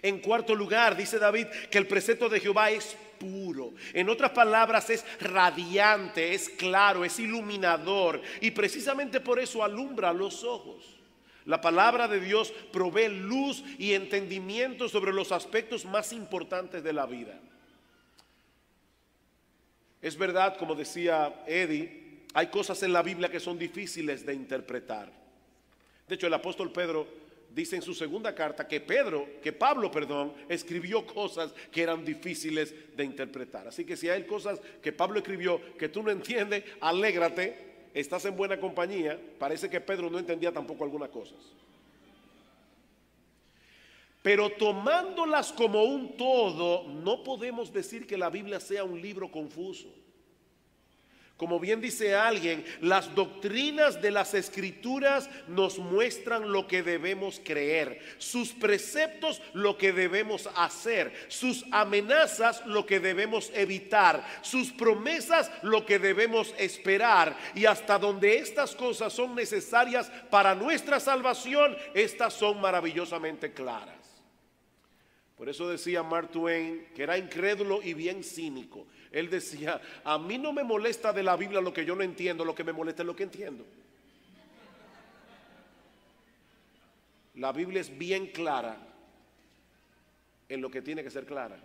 En cuarto lugar, dice David que el precepto de Jehová es puro. En otras palabras, es radiante, es claro, es iluminador, y precisamente por eso alumbra los ojos. La palabra de Dios provee luz y entendimiento sobre los aspectos más importantes de la vida. Es verdad, como decía Eddie, hay cosas en la Biblia que son difíciles de interpretar. De hecho, el apóstol Pedro dice en su segunda carta que Pablo escribió cosas que eran difíciles de interpretar. Así que si hay cosas que Pablo escribió que tú no entiendes, alégrate. Estás en buena compañía. Parece que Pedro no entendía tampoco algunas cosas. Pero tomándolas como un todo, no podemos decir que la Biblia sea un libro confuso. Como bien dice alguien, las doctrinas de las Escrituras nos muestran lo que debemos creer, sus preceptos lo que debemos hacer, sus amenazas lo que debemos evitar, sus promesas lo que debemos esperar, y hasta donde estas cosas son necesarias para nuestra salvación, estas son maravillosamente claras. Por eso decía Mark Twain, que era incrédulo y bien cínico. Él decía, a mí no me molesta de la Biblia lo que yo no entiendo, lo que me molesta es lo que entiendo. La Biblia es bien clara en lo que tiene que ser clara.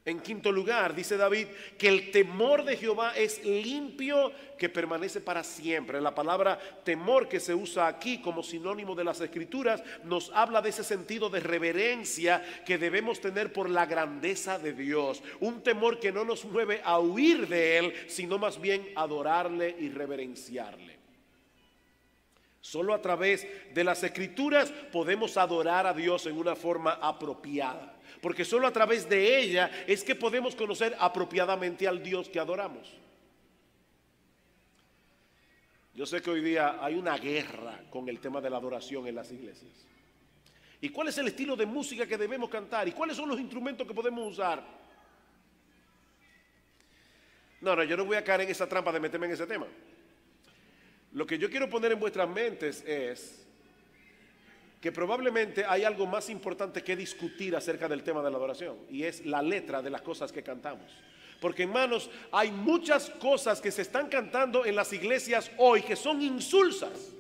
En quinto lugar, dice David, que el temor de Jehová es limpio, que permanece para siempre. La palabra temor que se usa aquí como sinónimo de las Escrituras nos habla de ese sentido de reverencia que debemos tener por la grandeza de Dios. Un temor que no nos mueve a huir de Él, sino más bien adorarle y reverenciarle. Solo a través de las Escrituras podemos adorar a Dios en una forma apropiada. Porque solo a través de ella es que podemos conocer apropiadamente al Dios que adoramos. Yo sé que hoy día hay una guerra con el tema de la adoración en las iglesias. ¿Y cuál es el estilo de música que debemos cantar? ¿Y cuáles son los instrumentos que podemos usar? No, yo no voy a caer en esa trampa de meterme en ese tema. Lo que yo quiero poner en vuestras mentes es que probablemente hay algo más importante que discutir acerca del tema de la adoración, y es la letra de las cosas que cantamos. Porque, hermanos, hay muchas cosas que se están cantando en las iglesias hoy que son insulsas.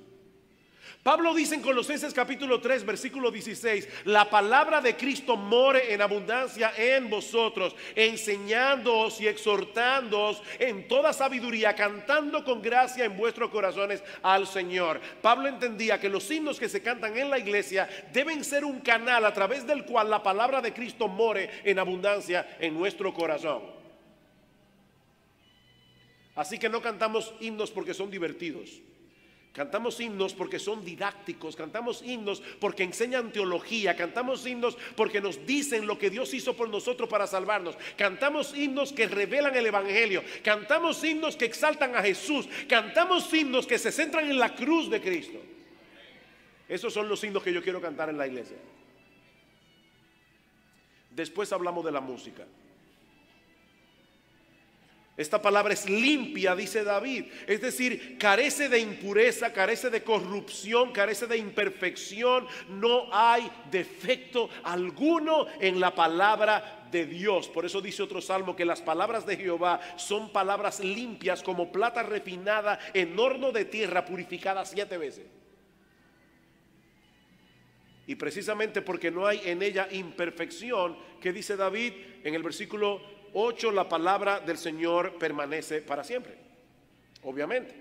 Pablo dice en Colosenses capítulo 3 versículo 16: la palabra de Cristo more en abundancia en vosotros, enseñándoos y exhortándoos en toda sabiduría, cantando con gracia en vuestros corazones al Señor. Pablo entendía que los himnos que se cantan en la iglesia deben ser un canal a través del cual la palabra de Cristo more en abundancia en nuestro corazón. Así que no cantamos himnos porque son divertidos. Cantamos himnos porque son didácticos, cantamos himnos porque enseñan teología, cantamos himnos porque nos dicen lo que Dios hizo por nosotros para salvarnos, cantamos himnos que revelan el evangelio, cantamos himnos que exaltan a Jesús, cantamos himnos que se centran en la cruz de Cristo. Esos son los himnos que yo quiero cantar en la iglesia. Después hablamos de la música. Esta palabra es limpia, dice David, es decir, carece de impureza, carece de corrupción, carece de imperfección. No hay defecto alguno en la palabra de Dios. Por eso dice otro salmo que las palabras de Jehová son palabras limpias como plata refinada en horno de tierra purificada 7 veces. Y precisamente porque no hay en ella imperfección, ¿qué dice David en el versículo 8? La palabra del Señor permanece para siempre. Obviamente,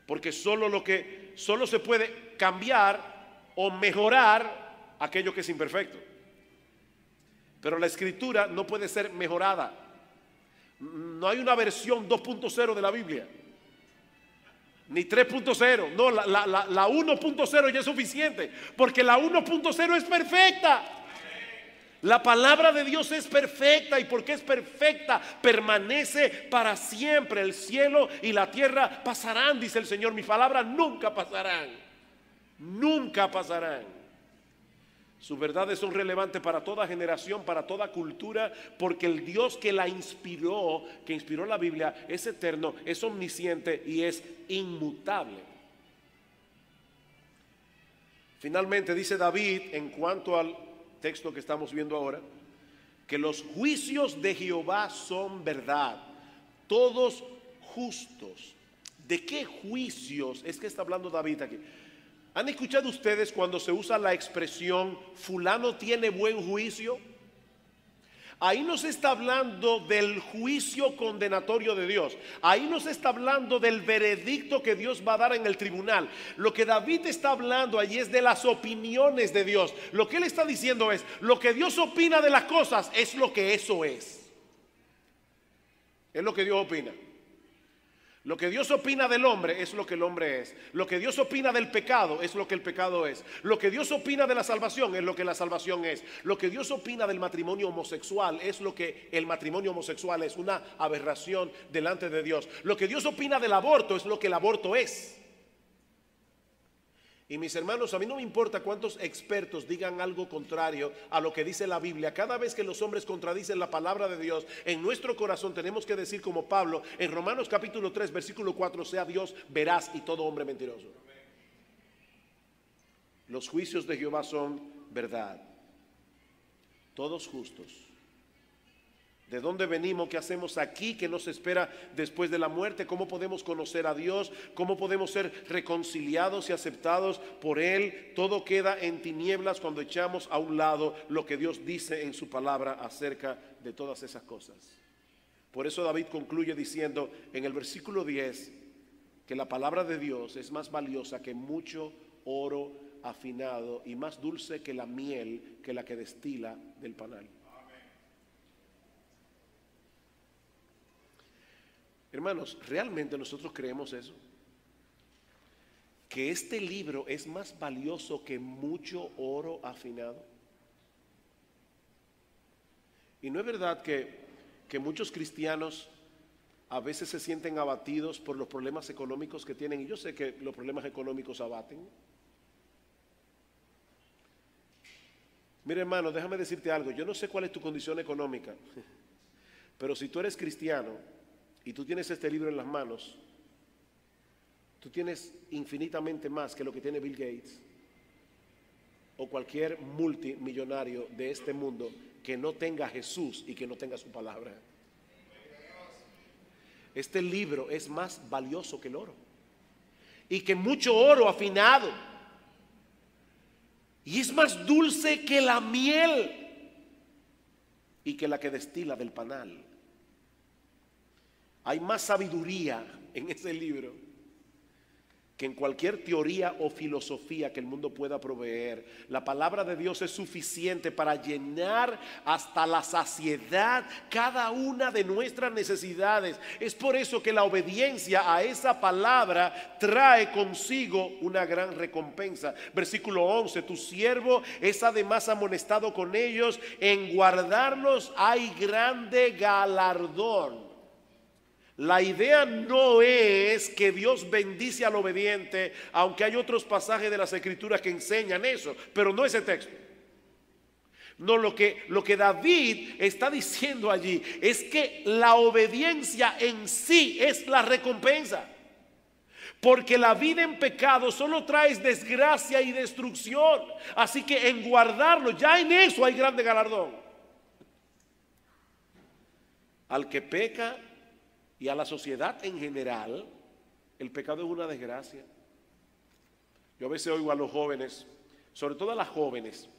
porque solo se puede cambiar o mejorar aquello que es imperfecto. Pero la escritura no puede ser mejorada. No hay una versión 2.0 de la Biblia, ni 3.0. No, la 1.0 ya es suficiente, porque la 1.0 es perfecta. La palabra de Dios es perfecta, y porque es perfecta permanece para siempre. El cielo y la tierra pasarán, dice el Señor, mis palabras nunca pasarán. Nunca pasarán. Sus verdades son relevantes para toda generación, para toda cultura, porque el Dios que la inspiró, que inspiró la Biblia, es eterno, es omnisciente y es inmutable. Finalmente dice David, en cuanto al texto que estamos viendo ahora, que los juicios de Jehová son verdad, todos justos. ¿De qué juicios es que está hablando David aquí? ¿Han escuchado ustedes cuando se usa la expresión fulano tiene buen juicio? Ahí no se está hablando del juicio condenatorio de Dios. Ahí no se está hablando del veredicto que Dios va a dar en el tribunal. Lo que David está hablando allí es de las opiniones de Dios. Lo que él está diciendo es, lo que Dios opina de las cosas es lo que eso es. Es lo que Dios opina. Lo que Dios opina del hombre es lo que el hombre es. Lo que Dios opina del pecado es lo que el pecado es. Lo que Dios opina de la salvación es lo que la salvación es. Lo que Dios opina del matrimonio homosexual es lo que el matrimonio homosexual es, una aberración delante de Dios. Lo que Dios opina del aborto es lo que el aborto es. Y mis hermanos, a mí no me importa cuántos expertos digan algo contrario a lo que dice la Biblia. Cada vez que los hombres contradicen la palabra de Dios, en nuestro corazón tenemos que decir como Pablo en Romanos capítulo 3 versículo 4: sea Dios veraz y todo hombre mentiroso. Los juicios de Jehová son verdad, todos justos. ¿De dónde venimos? ¿Qué hacemos aquí? ¿Qué nos espera después de la muerte? ¿Cómo podemos conocer a Dios? ¿Cómo podemos ser reconciliados y aceptados por Él? Todo queda en tinieblas cuando echamos a un lado lo que Dios dice en su palabra acerca de todas esas cosas. Por eso David concluye diciendo en el versículo 10 que la palabra de Dios es más valiosa que mucho oro afinado y más dulce que la miel que la que destila del panal. Hermanos, ¿realmente nosotros creemos eso? Que este libro es más valioso que mucho oro afinado. Y no es verdad que muchos cristianos a veces se sienten abatidos por los problemas económicos que tienen. Y yo sé que los problemas económicos abaten. Mira, hermano, déjame decirte algo. Yo no sé cuál es tu condición económica, pero si tú eres cristiano y tú tienes este libro en las manos, tú tienes infinitamente más que lo que tiene Bill Gates o cualquier multimillonario de este mundo que no tenga a Jesús y que no tenga su palabra. Este libro es más valioso que el oro y que mucho oro afinado, y es más dulce que la miel y que la que destila del panal. Hay más sabiduría en ese libro que en cualquier teoría o filosofía que el mundo pueda proveer. La palabra de Dios es suficiente para llenar hasta la saciedad cada una de nuestras necesidades. Es por eso que la obediencia a esa palabra trae consigo una gran recompensa. Versículo 11: tu siervo es además amonestado con ellos, en guardarlos hay grande galardón. La idea no es que Dios bendice al obediente, aunque hay otros pasajes de las Escrituras que enseñan eso, pero no ese texto. No, lo que David está diciendo allí es que la obediencia en sí es la recompensa, porque la vida en pecado solo trae desgracia y destrucción. Así que en guardarlo, ya en eso hay grande galardón. Al que peca y a la sociedad en general, el pecado es una desgracia. Yo a veces oigo a los jóvenes, sobre todo a las jóvenes,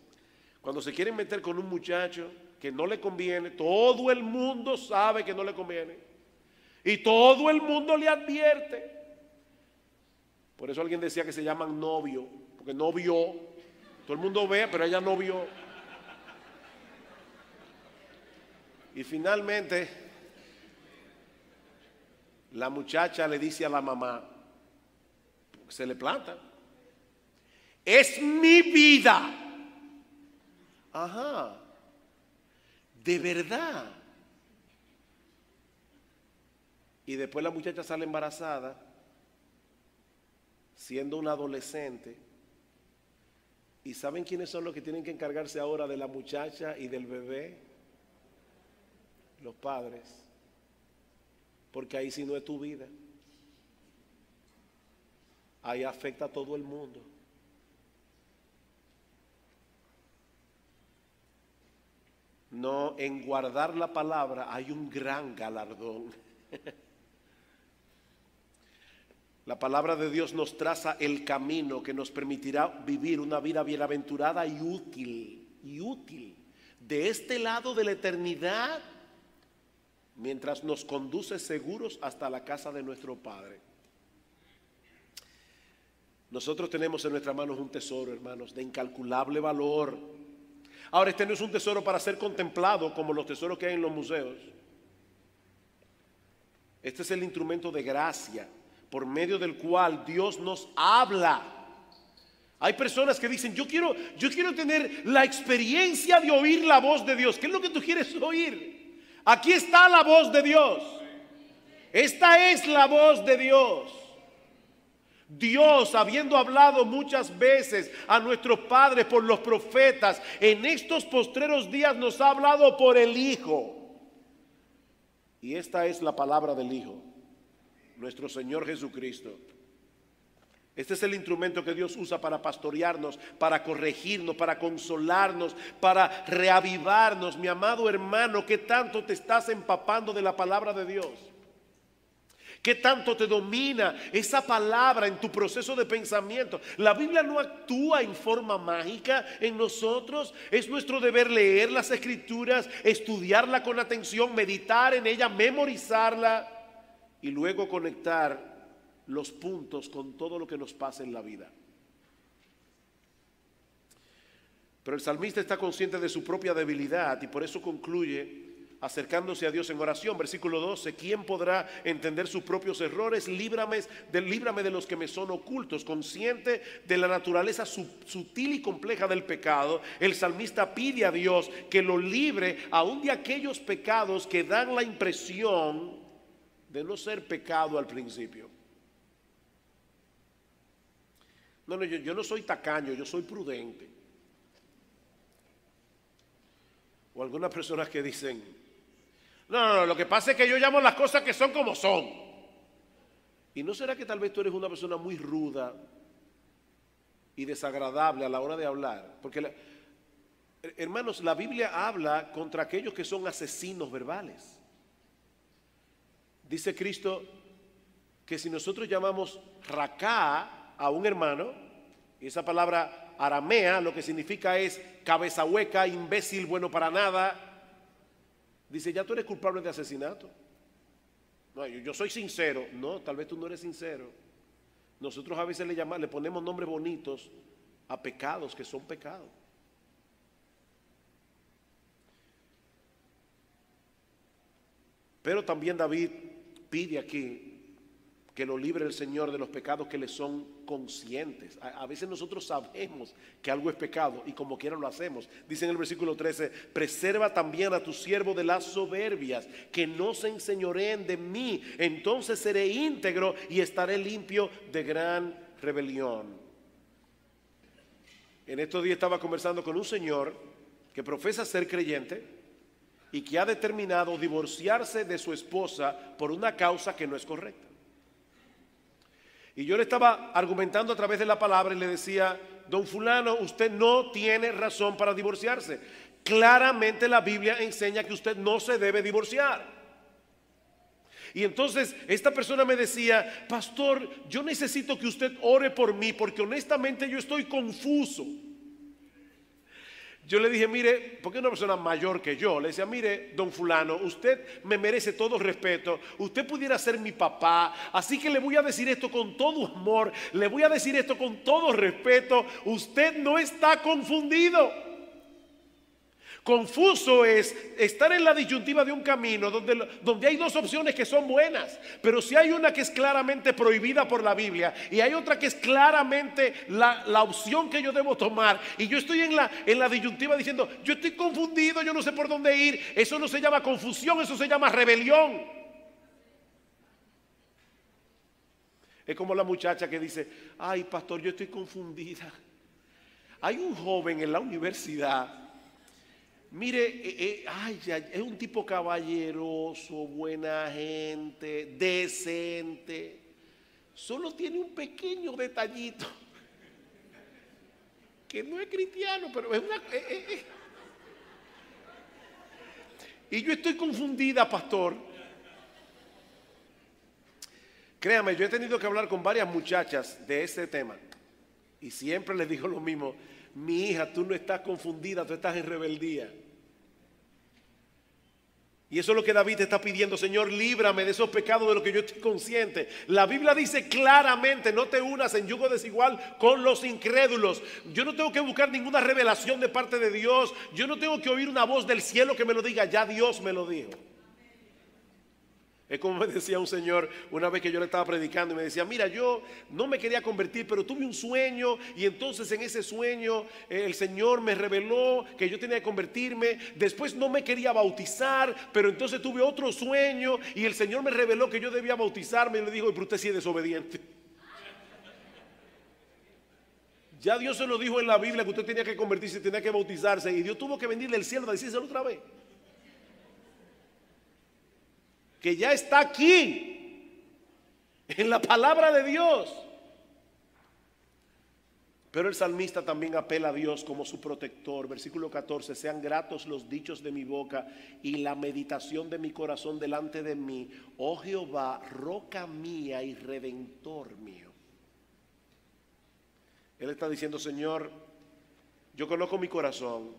cuando se quieren meter con un muchacho que no le conviene, todo el mundo sabe que no le conviene y todo el mundo le advierte. Por eso alguien decía que se llaman novio, porque no vio. Todo el mundo ve, pero ella no vio. Y finalmente la muchacha le dice a la mamá, porque se le planta: es mi vida. Ajá, de verdad. Y después la muchacha sale embarazada, siendo una adolescente. ¿Y saben quiénes son los que tienen que encargarse ahora de la muchacha y del bebé? Los padres. Porque ahí sí no es tu vida. Ahí afecta a todo el mundo. No, en guardar la palabra hay un gran galardón. La palabra de Dios nos traza el camino que nos permitirá vivir una vida bienaventurada y útil de este lado de la eternidad, mientras nos conduce seguros hasta la casa de nuestro Padre. Nosotros tenemos en nuestras manos un tesoro, hermanos, de incalculable valor. Ahora, este no es un tesoro para ser contemplado como los tesoros que hay en los museos. Este es el instrumento de gracia por medio del cual Dios nos habla. Hay personas que dicen: yo quiero tener la experiencia de oír la voz de Dios. ¿Qué es lo que tú quieres oír? Aquí está la voz de Dios. Esta es la voz de Dios. Dios, habiendo hablado muchas veces a nuestros padres por los profetas, en estos postreros días nos ha hablado por el Hijo. Y esta es la palabra del Hijo, nuestro Señor Jesucristo, Este es el instrumento que Dios usa para pastorearnos, para corregirnos, para consolarnos, para reavivarnos. Mi amado hermano, ¿qué tanto te estás empapando de la palabra de Dios? ¿Qué tanto te domina esa palabra en tu proceso de pensamiento? La Biblia no actúa en forma mágica en nosotros. Es nuestro deber leer las Escrituras, estudiarla con atención, meditar en ella, memorizarla y luego conectar los puntos con todo lo que nos pasa en la vida. Pero el salmista está consciente de su propia debilidad y por eso concluye acercándose a Dios en oración. Versículo 12: ¿quién podrá entender sus propios errores? Líbrame de los que me son ocultos. Consciente de la naturaleza sutil y compleja del pecado, el salmista pide a Dios que lo libre aún de aquellos pecados que dan la impresión de no ser pecado al principio. No, yo no soy tacaño, yo soy prudente. O algunas personas que dicen, no, lo que pasa es que yo llamo las cosas que son como son. ¿Y no será que tal vez tú eres una persona muy ruda y desagradable a la hora de hablar? Porque, hermanos, la Biblia habla contra aquellos que son asesinos verbales. Dice Cristo que si nosotros llamamos racá a un hermano, y esa palabra aramea lo que significa es cabeza hueca, imbécil, bueno para nada, dice, ya tú eres culpable de asesinato. No, yo soy sincero. No, tal vez tú no eres sincero. Nosotros a veces le ponemos nombres bonitos a pecados que son pecados. Pero también David pide aquí que lo libre el Señor de los pecados que le son conscientes. A veces nosotros sabemos que algo es pecado y como quiera lo hacemos. Dice en el versículo 13, preserva también a tu siervo de las soberbias, que no se enseñoreen de mí, entonces seré íntegro y estaré limpio de gran rebelión. En estos días estaba conversando con un señor que profesa ser creyente y que ha determinado divorciarse de su esposa por una causa que no es correcta. Y yo le estaba argumentando a través de la palabra y le decía, don fulano, usted no tiene razón para divorciarse. Claramente la Biblia enseña que usted no se debe divorciar. Y entonces esta persona me decía, pastor, yo necesito que usted ore por mí porque honestamente yo estoy confuso. Yo le dije, mire, porque es una persona mayor que yo, le decía, mire, don fulano, usted me merece todo respeto, usted pudiera ser mi papá, así que le voy a decir esto con todo amor, le voy a decir esto con todo respeto, usted no está confundido. Confuso es estar en la disyuntiva de un camino donde hay dos opciones que son buenas, pero si hay una que es claramente prohibida por la Biblia y hay otra que es claramente la opción que yo debo tomar, y yo estoy en la disyuntiva diciendo, yo estoy confundido, yo no sé por dónde ir, eso no se llama confusión, eso se llama rebelión. Es como la muchacha que dice, ay pastor, yo estoy confundida. Hay un joven en la universidad. Mire, es un tipo caballeroso, buena gente, decente. Solo tiene un pequeño detallito que no es cristiano, pero es una... Y yo estoy confundida, pastor. Créame, yo he tenido que hablar con varias muchachas de este tema y siempre les digo lo mismo. Mi hija, tú no estás confundida, tú estás en rebeldía. Y eso es lo que David te está pidiendo, Señor, líbrame de esos pecados de los que yo estoy consciente. La Biblia dice claramente, no te unas en yugo desigual con los incrédulos. Yo no tengo que buscar ninguna revelación de parte de Dios. Yo no tengo que oír una voz del cielo que me lo diga, ya Dios me lo dijo. Es como me decía un señor una vez que yo le estaba predicando y me decía, mira, yo no me quería convertir, pero tuve un sueño y entonces en ese sueño el Señor me reveló que yo tenía que convertirme. Después no me quería bautizar, pero entonces tuve otro sueño y el Señor me reveló que yo debía bautizarme y le dijo, pero usted sí es desobediente. Ya Dios se lo dijo en la Biblia que usted tenía que convertirse, tenía que bautizarse, y Dios tuvo que venir del cielo a decírselo otra vez. Que ya está aquí, en la palabra de Dios. Pero el salmista también apela a Dios como su protector. Versículo 14: sean gratos los dichos de mi boca y la meditación de mi corazón delante de mí, oh Jehová, roca mía y redentor mío. Él está diciendo: Señor, yo conozco mi corazón,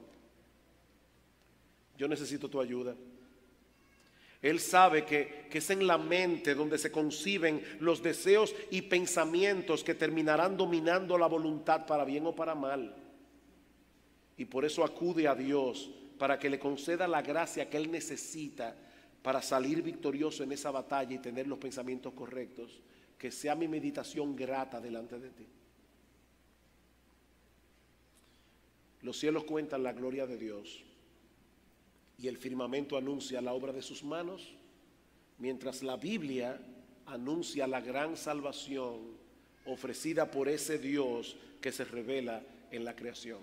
yo necesito tu ayuda. Él sabe que es en la mente donde se conciben los deseos y pensamientos que terminarán dominando la voluntad para bien o para mal. Y por eso acude a Dios para que le conceda la gracia que él necesita para salir victorioso en esa batalla y tener los pensamientos correctos. Que sea mi meditación grata delante de ti. Los cielos cuentan la gloria de Dios y el firmamento anuncia la obra de sus manos, mientras la Biblia anuncia la gran salvación ofrecida por ese Dios que se revela en la creación.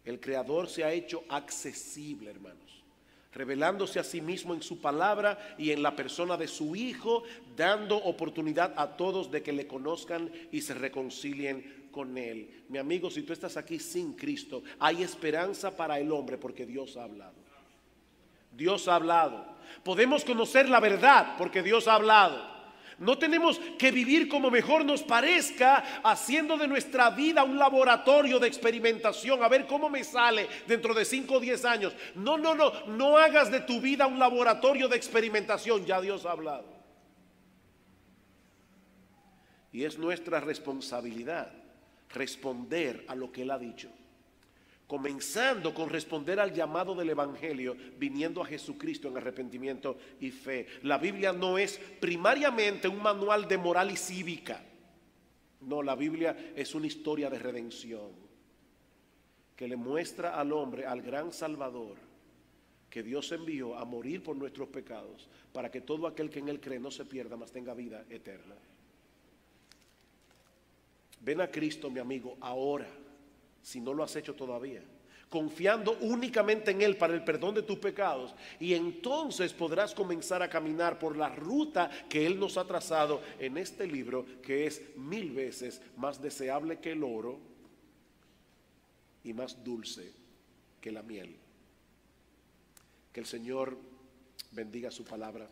El Creador se ha hecho accesible, hermanos, revelándose a sí mismo en su palabra y en la persona de su Hijo, dando oportunidad a todos de que le conozcan y se reconcilien con Él. Mi amigo, si tú estás aquí sin Cristo, hay esperanza para el hombre porque Dios ha hablado. Dios ha hablado. Podemos conocer la verdad porque Dios ha hablado. No tenemos que vivir como mejor nos parezca, haciendo de nuestra vida un laboratorio de experimentación, a ver cómo me sale dentro de 5 o 10 años. No hagas de tu vida un laboratorio de experimentación, ya Dios ha hablado. Y es nuestra responsabilidad responder a lo que Él ha dicho, comenzando con responder al llamado del Evangelio, viniendo a Jesucristo en arrepentimiento y fe. La Biblia no es primariamente un manual de moral y cívica. No, la Biblia es una historia de redención que le muestra al hombre al gran Salvador que Dios envió a morir por nuestros pecados, para que todo aquel que en Él cree no se pierda, mas tenga vida eterna. Ven a Cristo, mi amigo, ahora, si no lo has hecho todavía, confiando únicamente en Él para el perdón de tus pecados, y entonces podrás comenzar a caminar por la ruta que Él nos ha trazado en este libro, que es 1000 veces más deseable que el oro y más dulce que la miel. Que el Señor bendiga su palabra.